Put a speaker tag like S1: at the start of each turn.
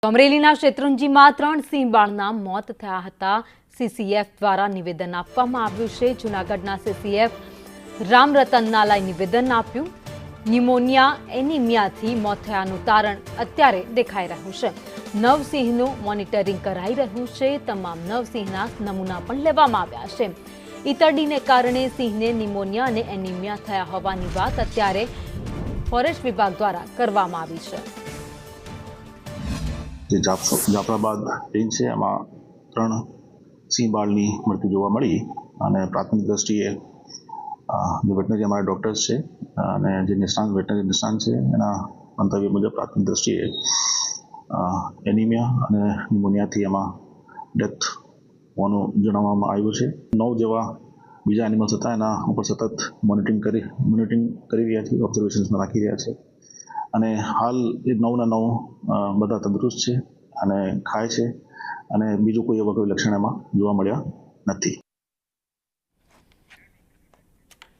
S1: અમરેલીના શેત્રુંજીમાં 3 સિંહ બાળના મોત થયા હતા। સીસીએફ દ્વારા નિવેદન આપવામાં આવ્યું છે। જૂનાગઢના સીસીએફ રામરતન નાલાએ નિવેદન આપ્યું। ન્યુમોનિયા એનિમિયાથી મોત થયાનું તારણ અત્યારે દેખાઈ રહ્યું છે। 9 સિંહનું મોનિટરિંગ કરાઈ રહ્યું છે। તમામ 9 સિંહના નમૂના પણ લેવામાં આવ્યા છે। ઈતરડીને કારણે સિંહને ન્યુમોનિયા અને એનિમિયા થયા હોવાની વાત અત્યારે ફોરેસ્ટ વિભાગ દ્વારા કરવામાં આવી છે।
S2: જાફરાબાદ રેન્જ છે, એમાં 3 સિંહ બાળની મૃત્યુ જોવા મળી અને પ્રાથમિક દ્રષ્ટિએ જે વેટનરી અમારા ડૉક્ટર્સ છે અને જે વેટનરી નિષ્ણાંત છે એના મંતવ્ય મુજબ પ્રાથમિક દ્રષ્ટિએ એનિમિયા અને ન્યુમોનિયાથી એમાં ડેથ હોવાનું જણાવવામાં આવ્યું છે। 9 જેવા બીજા એનિમલ્સ હતા, એના ઉપર સતત મોનિટરિંગ કરી રહ્યા છીએ, ઓબ્ઝર્વેશન્સમાં રાખી રહ્યા છે અને હાલ એ 9ના 9 બધા તંદુરસ્ત છે અને ખાય છે અને બીજું કોઈ એવા કોઈ લક્ષણ એમાં જોવા મળ્યા નથી।